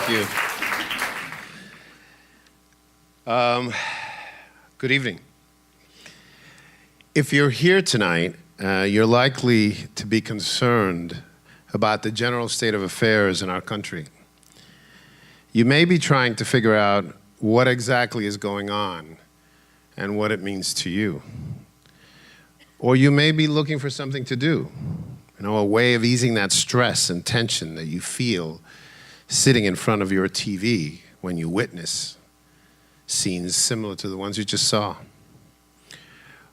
Thank you. Good evening. If you're here tonight, you're likely to be concerned about the general state of affairs in our country. You may be trying to figure out what exactly is going on and what it means to you. Or you may be looking for something to do, a way of easing that stress and tension that you feel sitting in front of your TV when you witness scenes similar to the ones you just saw.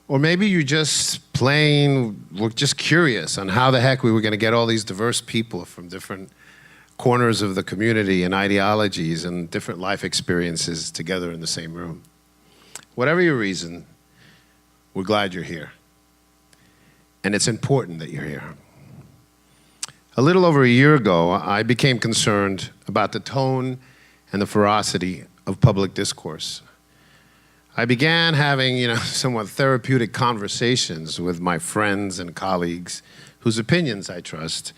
Or maybe you just were just curious on how the heck we were going to get all these diverse people from different corners of the community and ideologies and different life experiences together in the same room. Whatever your reason, we're glad you're here. And it's important that you're here. A little over a year ago, I became concerned about the tone and the ferocity of public discourse. I began having, somewhat therapeutic conversations with my friends and colleagues whose opinions I trust,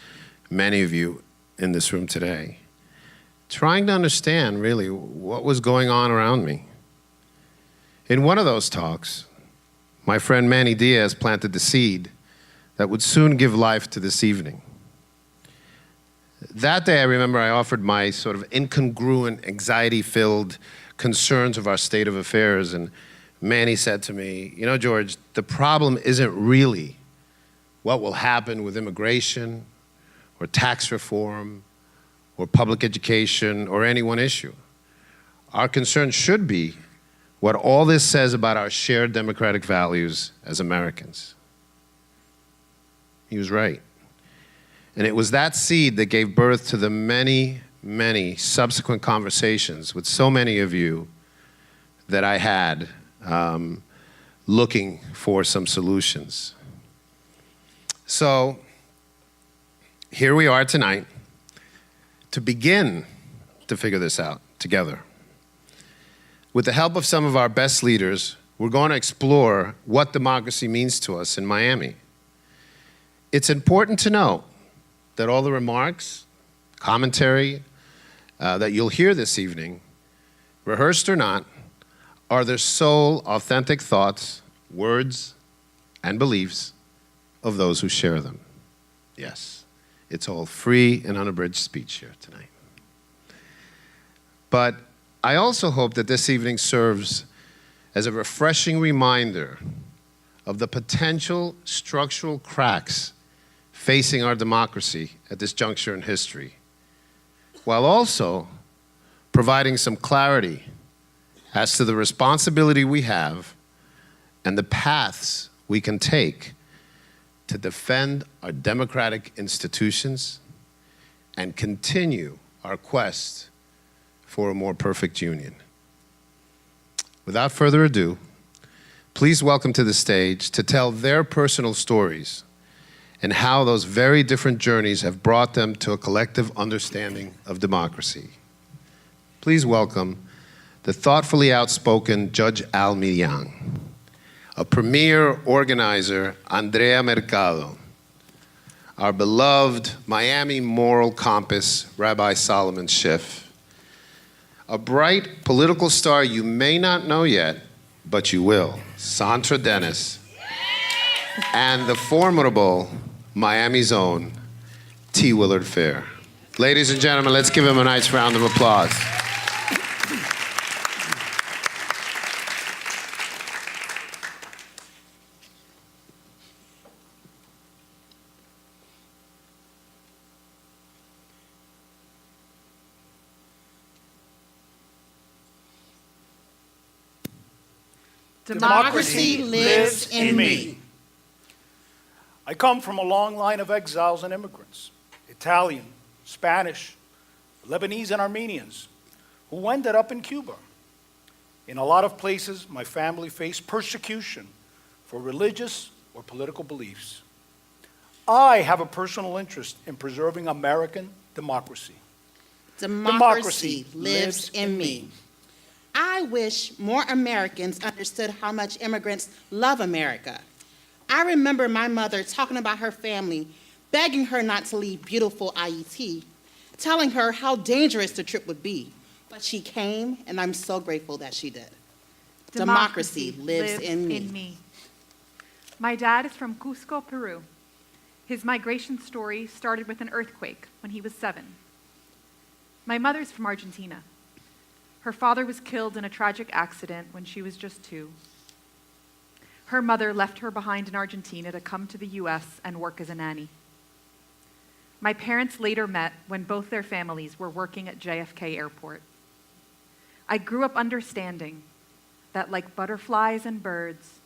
many of you in this room today, trying to understand really what was going on around me. In one of those talks, my friend Manny Diaz planted the seed that would soon give life to this evening. That day, I remember I offered my sort of incongruent, anxiety-filled concerns of our state of affairs, and Manny said to me, George, the problem isn't really what will happen with immigration or tax reform or public education or any one issue. Our concern should be what all this says about our shared democratic values as Americans. He was right. And it was that seed that gave birth to the many, many subsequent conversations with so many of you that I had looking for some solutions. So here we are tonight to begin to figure this out together. With the help of some of our best leaders, we're going to explore what democracy means to us in Miami. It's important to know that all the remarks, commentary that you'll hear this evening, rehearsed or not, are the sole authentic thoughts, words, and beliefs of those who share them. Yes, it's all free and unabridged speech here tonight. But I also hope that this evening serves as a refreshing reminder of the potential structural cracks facing our democracy at this juncture in history, while also providing some clarity as to the responsibility we have and the paths we can take to defend our democratic institutions and continue our quest for a more perfect union. Without further ado, please welcome to the stage to tell their personal stories and how those very different journeys have brought them to a collective understanding of democracy. Please welcome the thoughtfully outspoken Judge Al Millán, a premier organizer, Andrea Mercado, our beloved Miami moral compass, Rabbi Solomon Schiff, a bright political star you may not know yet, but you will, Sandra Dennis, and the formidable Miami's own T. Willard Fair. Ladies and gentlemen, let's give him a nice round of applause. Democracy lives in me. I come from a long line of exiles and immigrants, Italian, Spanish, Lebanese, and Armenians, who ended up in Cuba. In a lot of places, my family faced persecution for religious or political beliefs. I have a personal interest in preserving American democracy. Democracy lives in me. I wish more Americans understood how much immigrants love America. I remember my mother talking about her family, begging her not to leave beautiful IET telling her how dangerous the trip would be. But she came, and I'm so grateful that she did. Democracy lives in me. My dad is from Cusco, Peru. His migration story started with an earthquake when he was 7. My mother's from Argentina. Her father was killed in a tragic accident when she was just 2. Her mother left her behind in Argentina to come to the US and work as a nanny. My parents later met when both their families were working at JFK Airport. I grew up understanding that, like butterflies and birds,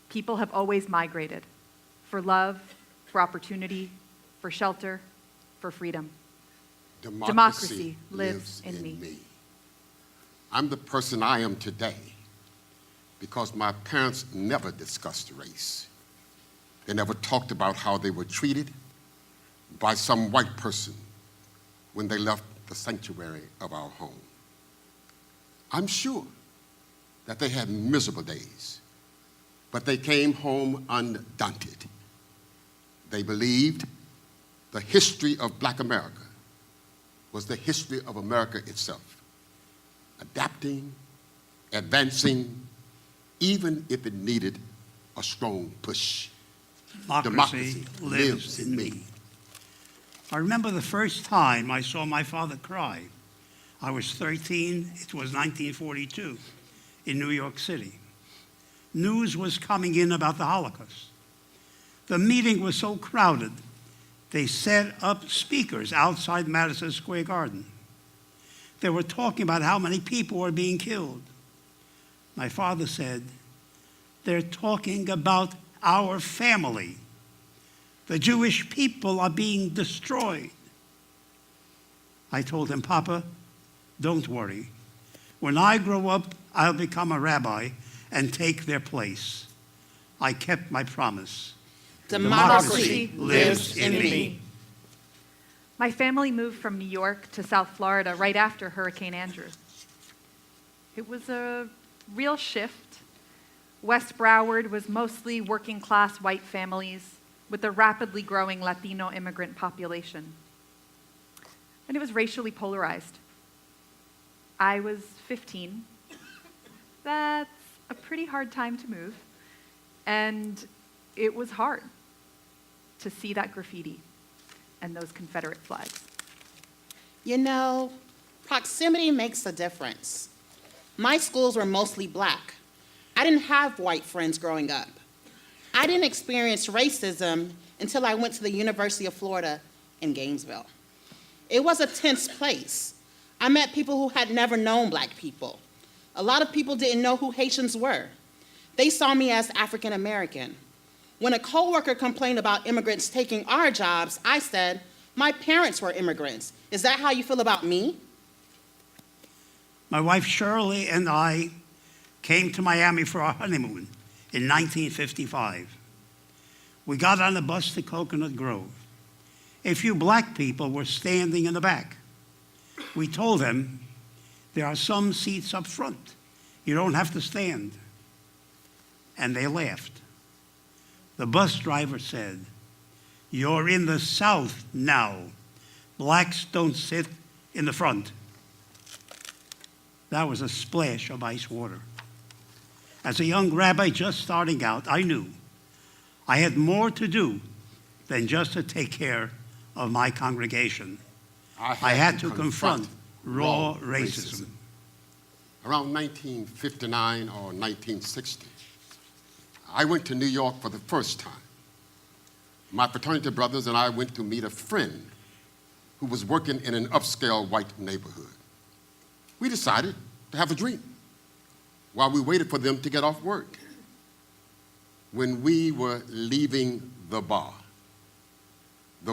people have always migrated for love, for opportunity, for shelter, for freedom. Democracy lives in me. I'm the person I am today because my parents never discussed race. They never talked about how they were treated by some white person when they left the sanctuary of our home. I'm sure that they had miserable days, but they came home undaunted. They believed the history of Black America was the history of America itself, adapting, advancing, even if it needed a strong push. Democracy lives in me. I remember the first time I saw my father cry. I was 13, it was 1942, in New York City. News was coming in about the Holocaust. The meeting was so crowded, they set up speakers outside Madison Square Garden. They were talking about how many people were being killed. My father said, "They're talking about our family. The Jewish people are being destroyed." I told him, "Papa, don't worry. When I grow up, I'll become a rabbi and take their place." I kept my promise. Democracy lives in me. My family moved from New York to South Florida right after Hurricane Andrew. It was a real shift. West Broward was mostly working-class white families with a rapidly growing Latino immigrant population. And it was racially polarized. I was 15. That's a pretty hard time to move. And it was hard to see that graffiti and those Confederate flags. You know, proximity makes a difference. My schools were mostly Black. I didn't have white friends growing up. I didn't experience racism until I went to the University of Florida in Gainesville. It was a tense place. I met people who had never known Black people. A lot of people didn't know who Haitians were. They saw me as African American. When a coworker complained about immigrants taking our jobs, I said, "My parents were immigrants. Is that how you feel about me?" My wife Shirley and I came to Miami for our honeymoon in 1955. We got on a bus to Coconut Grove. A few Black people were standing in the back. We told them, "There are some seats up front. You don't have to stand." And they laughed. The bus driver said, "You're in the South now. Blacks don't sit in the front." That was a splash of ice water. As a young rabbi just starting out, I knew I had more to do than just to take care of my congregation. I had to confront raw racism. Around 1959 or 1960, I went to New York for the first time. My fraternity brothers and I went to meet a friend who was working in an upscale white neighborhood. We decided to have a drink while we waited for them to get off work. When we were leaving the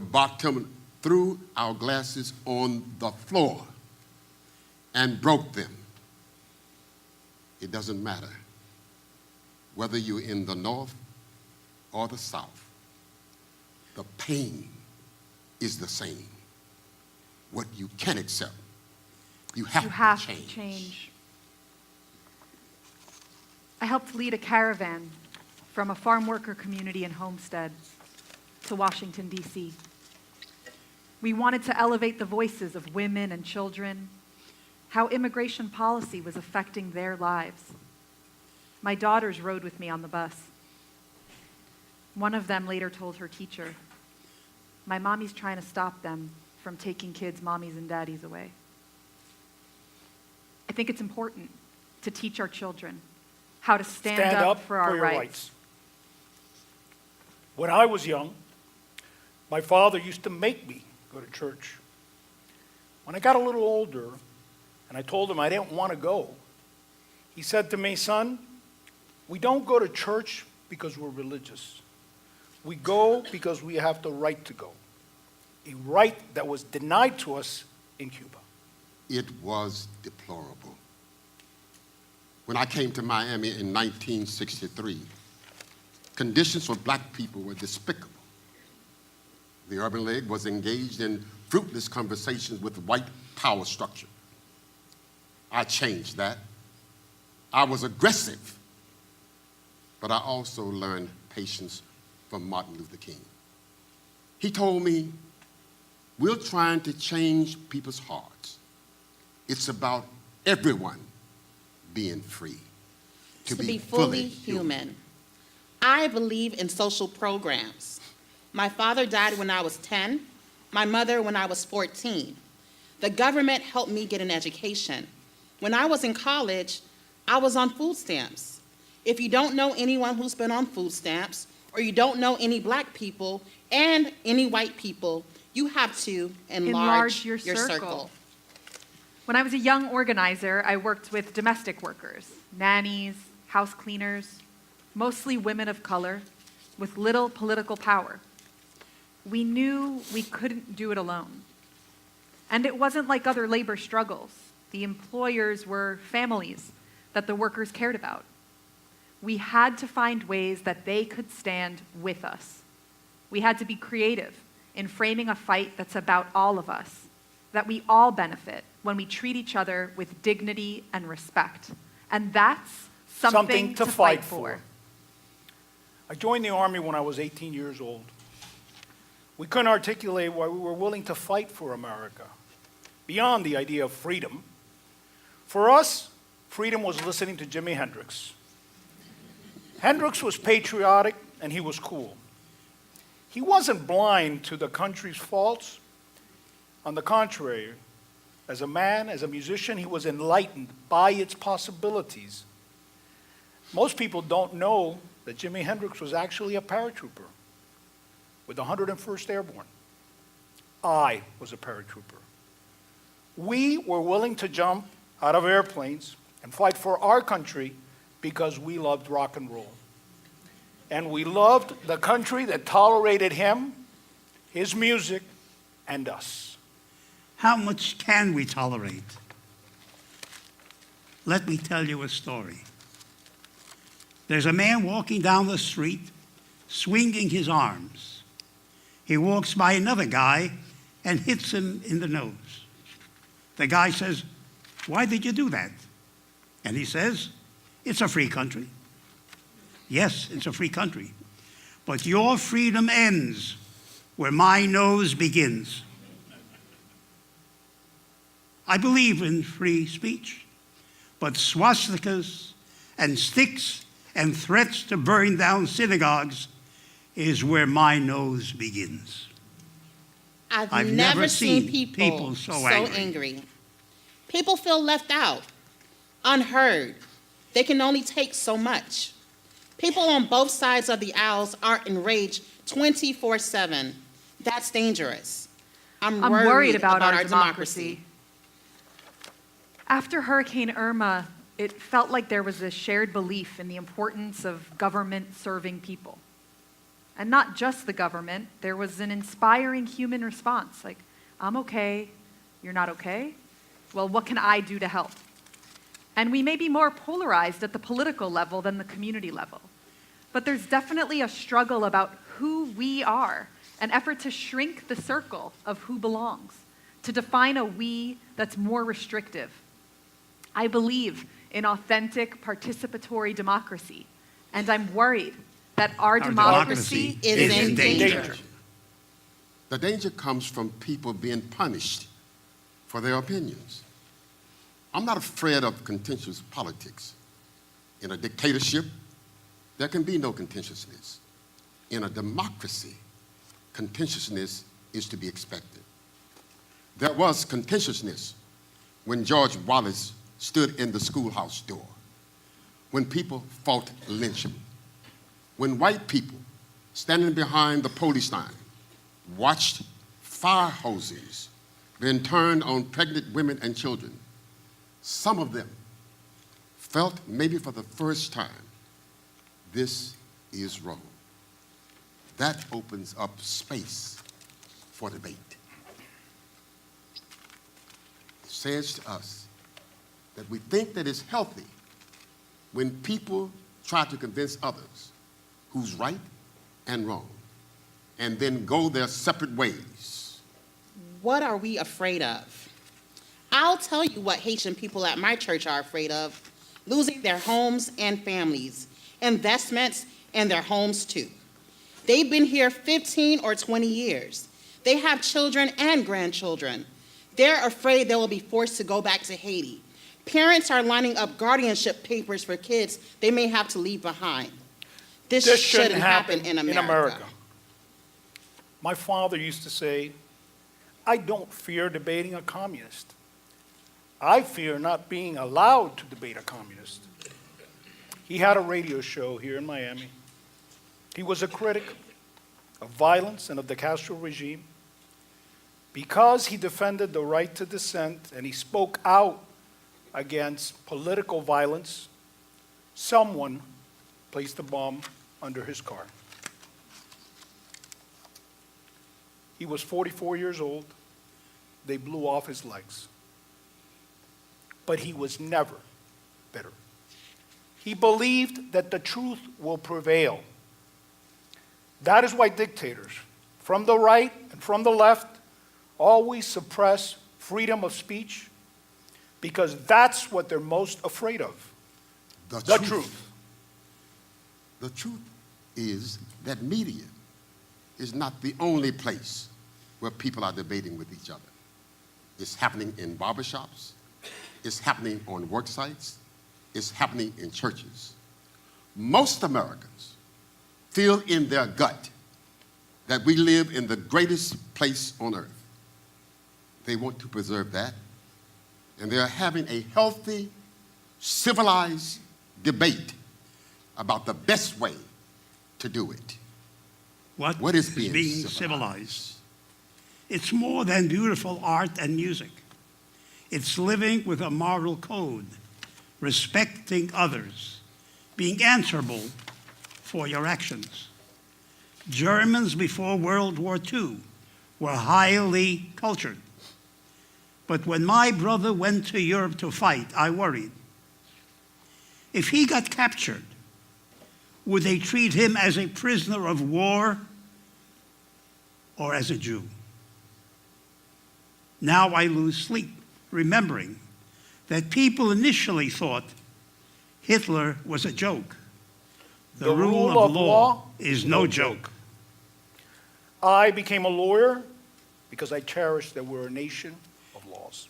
bartender threw our glasses on the floor and broke them. It doesn't matter whether you're in the North or the South. The pain is the same. What you can accept, you have to change. I helped lead a caravan from a farm worker community in Homestead to Washington, D.C. We wanted to elevate the voices of women and children, how immigration policy was affecting their lives. My daughters rode with me on the bus. One of them later told her teacher, "My mommy's trying to stop them from taking kids' mommies and daddies away." I think it's important to teach our children how to stand up for our your rights. When I was young, my father used to make me go to church. When I got a little older and I told him I didn't want to go, he said to me, "Son, we don't go to church because we're religious. We go because we have the right to go, a right that was denied to us in Cuba." It was deplorable. When I came to Miami in 1963, conditions for black people were despicable. The Urban League was engaged in fruitless conversations with white power structure. I changed that. I was aggressive, but I also learned patience from Martin Luther King. He told me, "We're trying to change people's hearts. It's about everyone being free, to be fully human. I believe in social programs. My father died when I was 10, my mother when I was 14. The government helped me get an education. When I was in college, I was on food stamps. If you don't know anyone who's been on food stamps, or you don't know any black people and any white people, you have to enlarge your your circle. When I was a young organizer, I worked with domestic workers, nannies, house cleaners, mostly women of color, with little political power. We knew we couldn't do it alone. And it wasn't like other labor struggles. The employers were families that the workers cared about. We had to find ways that they could stand with us. We had to be creative in framing a fight that's about all of us, that we all benefit when we treat each other with dignity and respect. And that's something to fight for. I joined the Army when I was 18 years old. We couldn't articulate why we were willing to fight for America, beyond the idea of freedom. For us, freedom was listening to Jimi Hendrix. Hendrix was patriotic and he was cool. He wasn't blind to the country's faults. On the contrary, as a man, as a musician, he was enlightened by its possibilities. Most people don't know that Jimi Hendrix was actually a paratrooper with the 101st Airborne. I was a paratrooper. We were willing to jump out of airplanes and fight for our country because we loved rock and roll. And we loved the country that tolerated him, his music, and us. How much can we tolerate? Let me tell you a story. There's a man walking down the street, swinging his arms. He walks by another guy and hits him in the nose. The guy says, "Why did you do that?" And he says, "It's a free country." Yes, it's a free country. But your freedom ends where my nose begins. I believe in free speech, but swastikas and sticks and threats to burn down synagogues is where my nose begins. I've never seen people so angry. People feel left out, unheard. They can only take so much. People on both sides of the aisles are enraged 24/7. That's dangerous. I'm worried about our democracy. After Hurricane Irma, it felt like there was a shared belief in the importance of government serving people. And not just the government, there was an inspiring human response, like, "I'm okay, you're not okay? Well, what can I do to help?" And we may be more polarized at the political level than the community level. But there's definitely a struggle about who we are, an effort to shrink the circle of who belongs, to define a we that's more restrictive. I believe in authentic, participatory democracy, and I'm worried that our democracy is in danger. The danger comes from people being punished for their opinions. I'm not afraid of contentious politics. In a dictatorship, there can be no contentiousness. In a democracy, contentiousness is to be expected. There was contentiousness when George Wallace stood in the schoolhouse door, when people fought lynching, when white people standing behind the police line watched fire hoses being turned on pregnant women and children. Some of them felt, maybe for the first time, this is wrong. That opens up space for debate. It says to us that we think that it's healthy when people try to convince others who's right and wrong, and then go their separate ways. What are we afraid of? I'll tell you what Haitian people at my church are afraid of: losing their homes and families, investments, and their homes too. They've been here 15 or 20 years. They have children and grandchildren. They're afraid they will be forced to go back to Haiti. Parents are lining up guardianship papers for kids they may have to leave behind. This shouldn't happen in America. My father used to say, I don't fear debating a communist. I fear not being allowed to debate a communist. He had a radio show here in Miami. He was a critic of violence and of the Castro regime. Because he defended the right to dissent and he spoke out against political violence, someone placed a bomb under his car. He was 44 years old. They blew off his legs. But he was never bitter. He believed that the truth will prevail. That is why dictators, from the right and from the left, always suppress freedom of speech, because that's what they're most afraid of. The truth. The truth is that media is not the only place where people are debating with each other. It's happening in barbershops. It's happening on work sites. It's happening in churches. Most Americans feel in their gut that we live in the greatest place on earth. They want to preserve that, and they're having a healthy, civilized debate about the best way to do it. What is being civilized? It's more than beautiful art and music. It's living with a moral code, respecting others, being answerable for your actions. Germans before World War II were highly cultured. But when my brother went to Europe to fight, I worried. If he got captured, would they treat him as a prisoner of war or as a Jew? Now I lose sleep, remembering that people initially thought Hitler was a joke. The rule of law is no joke. I became a lawyer because I cherished that we're a nation of laws.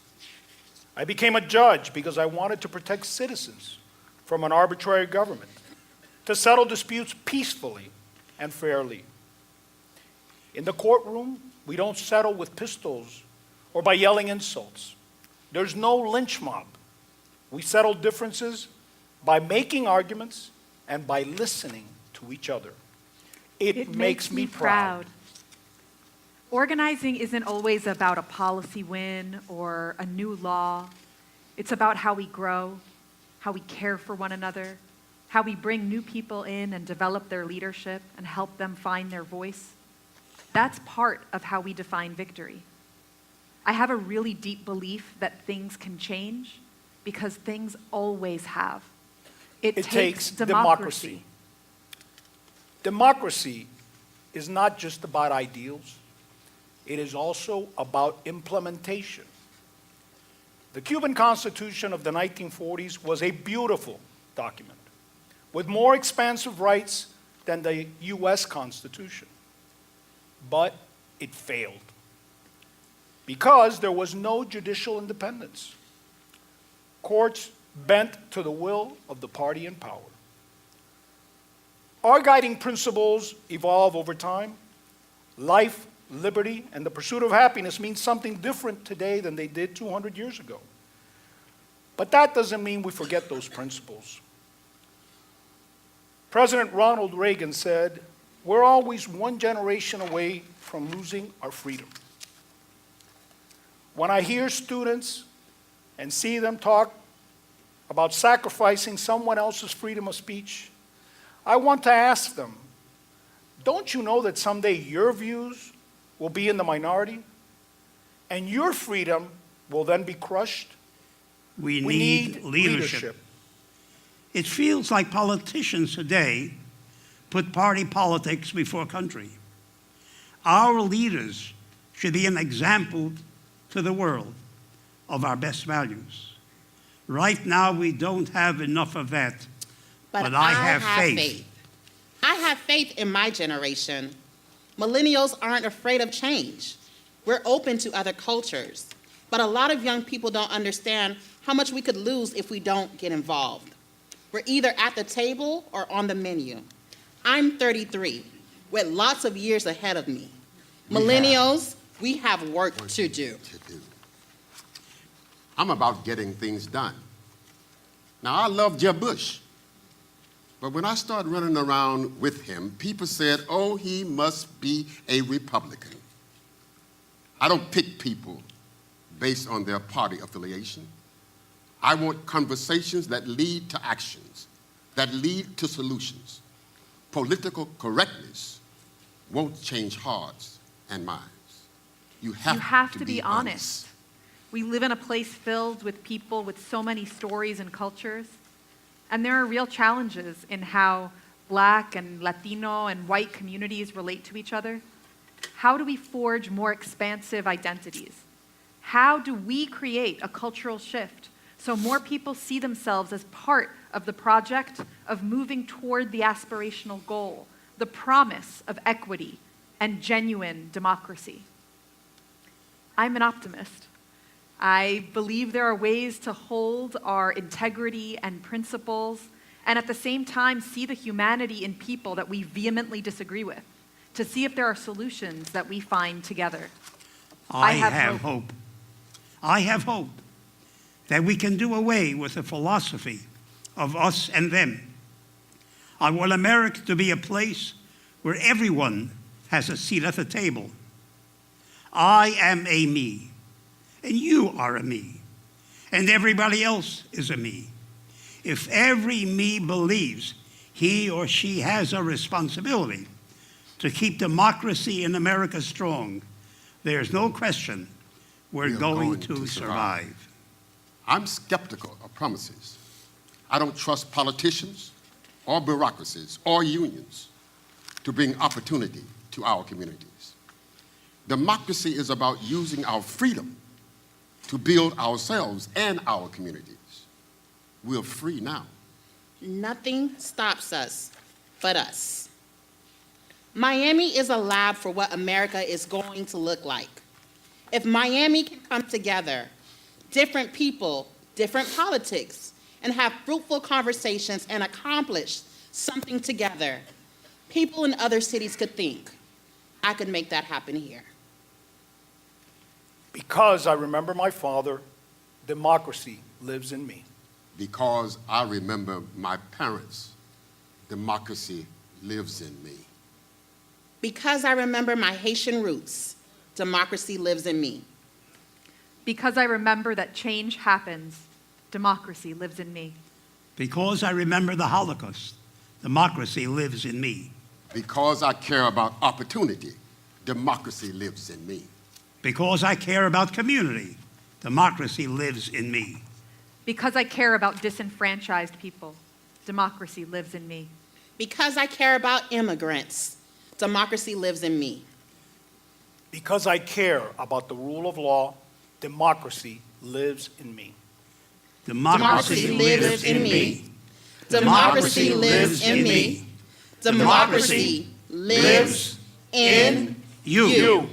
I became a judge because I wanted to protect citizens from an arbitrary government, to settle disputes peacefully and fairly. In the courtroom, we don't settle with pistols or by yelling insults. There's no lynch mob. We settle differences by making arguments and by listening to each other. It makes me proud. Organizing isn't always about a policy win or a new law. It's about how we grow, how we care for one another, how we bring new people in and develop their leadership and help them find their voice. That's part of how we define victory. I have a really deep belief that things can change because things always have. It takes democracy. Democracy is not just about ideals. It is also about implementation. The Cuban Constitution of the 1940s was a beautiful document with more expansive rights than the U.S. Constitution. But it failed because there was no judicial independence. Courts bent to the will of the party in power. Our guiding principles evolve over time. Life, liberty, and the pursuit of happiness mean something different today than they did 200 years ago. But that doesn't mean we forget those principles. President Ronald Reagan said, "We're always one generation away from losing our freedom." When I hear students and see them talk about sacrificing someone else's freedom of speech, I want to ask them, don't you know that someday your views will be in the minority and your freedom will then be crushed? We need leadership. It feels like politicians today put party politics before country. Our leaders should be an example to the world of our best values. Right now, we don't have enough of that, but I have faith. I have faith in my generation. Millennials aren't afraid of change. We're open to other cultures, but a lot of young people don't understand how much we could lose if we don't get involved. We're either at the table or on the menu. I'm 33, with lots of years ahead of me. Millennials, we have work to do. I'm about getting things done. Now, I love Jeb Bush, but when I started running around with him, people said, oh, he must be a Republican. I don't pick people based on their party affiliation. I want conversations that lead to actions, that lead to solutions. Political correctness won't change hearts and minds. You have to be honest. We live in a place filled with people with so many stories and cultures, and there are real challenges in how Black and Latino and white communities relate to each other. How do we forge more expansive identities? How do we create a cultural shift so more people see themselves as part of the project of moving toward the aspirational goal, the promise of equity and genuine democracy? I'm an optimist. I believe there are ways to hold our integrity and principles and at the same time see the humanity in people that we vehemently disagree with, to see if there are solutions that we find together. I have hope. I have hope that we can do away with the philosophy of us and them. I want America to be a place where everyone has a seat at the table. I am a me, and you are a me, and everybody else is a me. If every me believes he or she has a responsibility to keep democracy in America strong, there's no question we're going to survive. I'm skeptical of promises. I don't trust politicians or bureaucracies or unions to bring opportunity to our communities. Democracy is about using our freedom to build ourselves and our communities. We're free now. Nothing stops us but us. Miami is a lab for what America is going to look like. If Miami can come together, different people, different politics, and have fruitful conversations and accomplish something together, people in other cities could think, I could make that happen here. Because I remember my father, democracy lives in me. Because I remember my parents, democracy lives in me. Because I remember my Haitian roots, democracy lives in me. Because I remember that change happens, democracy lives in me. Because I remember the Holocaust, democracy lives in me. Because I care about opportunity, democracy lives in me. Because I care about community, democracy lives in me. Because I care about disenfranchised people, democracy lives in me. Because I care about immigrants, democracy lives in me. Because I care about the rule of law, democracy lives in me. Democracy lives in me. Democracy lives in me. Democracy lives in you.